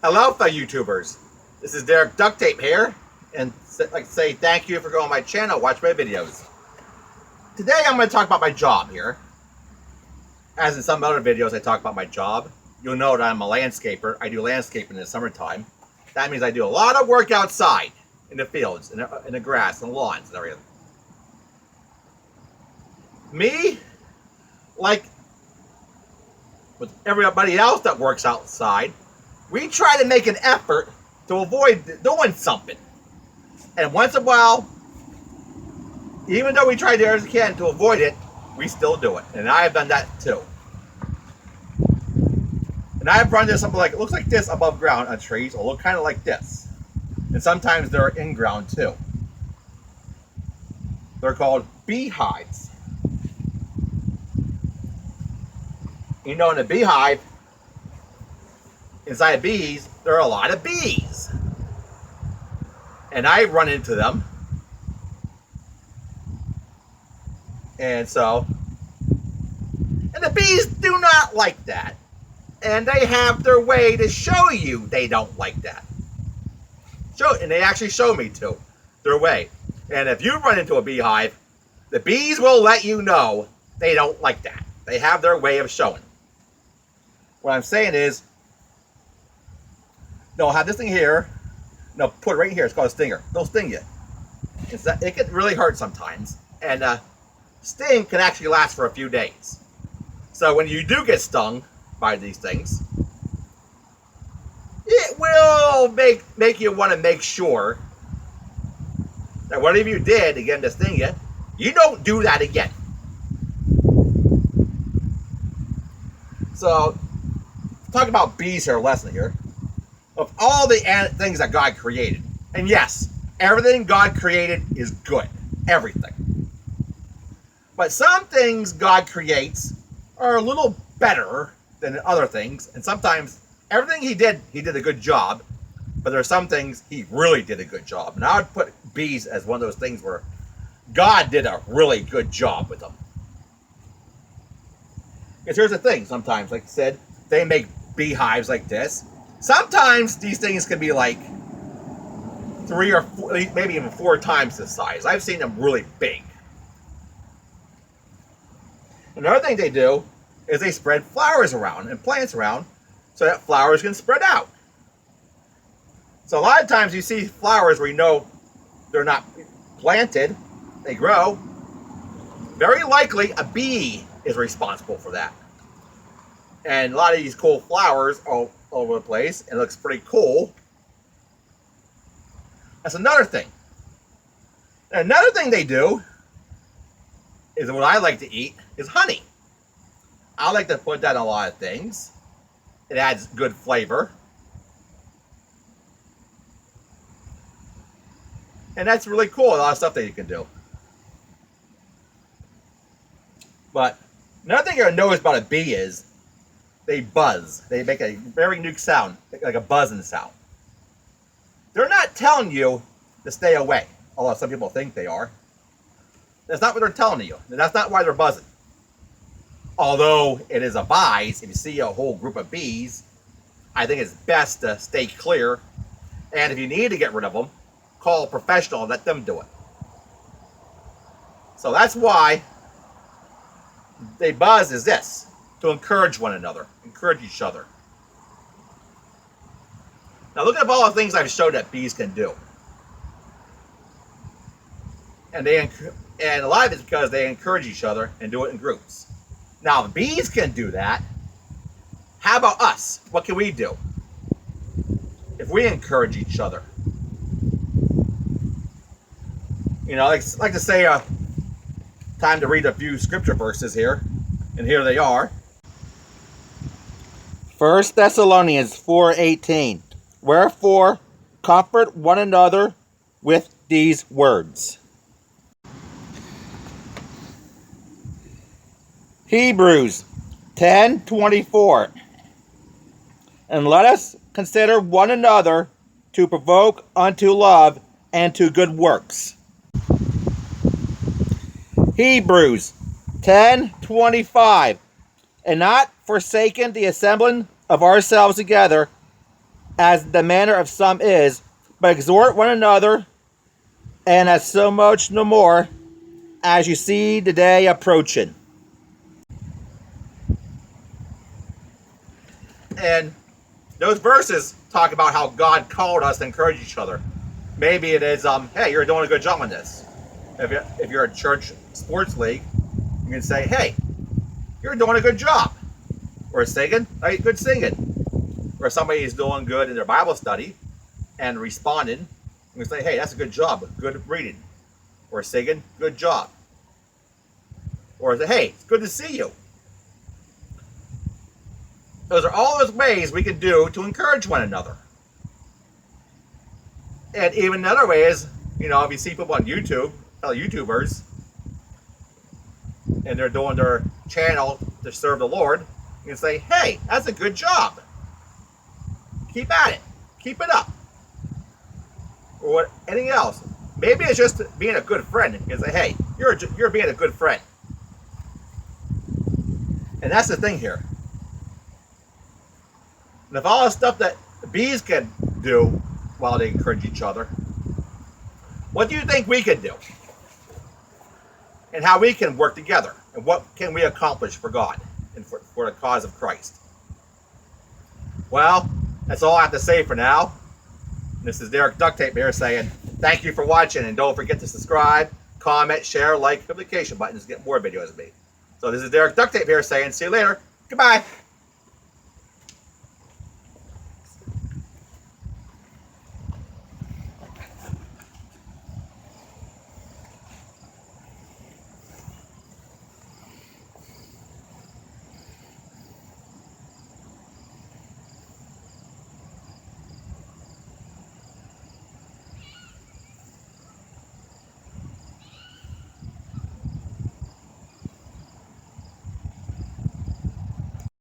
Hello, fellow YouTubers. This is Derek Duct Tape here, and I'd like to say thank you for going on my channel, watch my videos. Today I'm going to talk about my job here. As in some other videos I talk about my job. You'll know that I'm a landscaper. I do landscaping in the summertime. That means I do a lot of work outside, in the fields, in the grass, and the lawns, and everything. Me, like with everybody else that works outside, we try to make an effort to avoid doing something. And once in a while, even though we try to do everything we can to avoid it, we still do it. And I have done that too. And I've run into something like, it looks like this above ground on trees, or look kind of like this. And sometimes they're in ground too. They're called beehives. You know, in a beehive, inside bees, there are a lot of bees. And I run into them. And the bees do not like that. And they have their way to show you they don't like that. And they actually show me too, their way. And if you run into a beehive, the bees will let you know they don't like that. They have their way of showing. What I'm saying is, no, have this thing here. No, put it right here. It's called a stinger. They'll sting you. It can really hurt sometimes. And sting can actually last for a few days. So when you do get stung by these things, it will make you want to make sure that whatever you did to get them to sting you, you don't do that again. So, talk about bees here, lesson here. Of all the things that God created, and yes, everything God created is good. Everything. But some things God creates are a little better than other things, and sometimes everything he did a good job, but there are some things he really did a good job. And I would put bees as one of those things where God did a really good job with them. Because here's the thing, sometimes, like I said, they make beehives like this. Sometimes these things can be like 3 or 4, maybe even 4 times the size. I've seen them really big. Another thing they do is they spread flowers around and plants around so that flowers can spread out. So a lot of times you see flowers where you know they're not planted, they grow. Very likely a bee is responsible for that. And a lot of these cool flowers all over the place, and it looks pretty cool. That's another thing. And another thing they do is what I like to eat is honey. I like to put that on a lot of things. It adds good flavor. And that's really cool, a lot of stuff that you can do. But another thing you're going to notice about a bee is they buzz. They make a very unique sound, like a buzzing sound. They're not telling you to stay away, although some people think they are. That's not what they're telling you. That's not why they're buzzing. Although it is advised, if you see a whole group of bees, I think it's best to stay clear. And if you need to get rid of them, call a professional and let them do it. So that's why they buzz is this, to encourage one another, encourage each other. Now look at all the things I've showed that bees can do. And a lot of it's because they encourage each other and do it in groups. Now, the bees can do that. How about us? What can we do if we encourage each other? You know, like to say, time to read a few scripture verses here. And here they are. 1 Thessalonians 4:18. Wherefore, comfort one another with these words. Hebrews 10:24. And let us consider one another to provoke unto love and to good works. Hebrews 10:25. And not forsaken the assembling of ourselves together, as the manner of some is, but exhort one another, and as so much no more, as you see the day approaching. And those verses talk about how God called us to encourage each other. Maybe it is, hey, you're doing a good job on this. If you're a church sports league, you can say, hey, you're doing a good job. Or singing, hey, good singing. Or somebody is doing good in their Bible study and responding, you can say, hey, that's a good job, good reading. Or singing, good job. Or say, hey, it's good to see you. Those are all those ways we can do to encourage one another. And even another way is, if you see people on YouTube, fellow YouTubers, and they're doing their channel to serve the Lord, you can say, hey, that's a good job. Keep at it. Keep it up. Or anything else. Maybe it's just being a good friend. You can say, hey, you're being a good friend. And that's the thing here. And if all the stuff that the bees can do while they encourage each other, what do you think we can do? And how we can work together? And what can we accomplish for God and for the cause of Christ? Well, that's all I have to say for now. This is Derek Duct Tape here saying thank you for watching, and don't forget to subscribe, comment, share, like, notification buttons to get more videos of me. So this is Derek Duct Tape here saying see you later. Goodbye.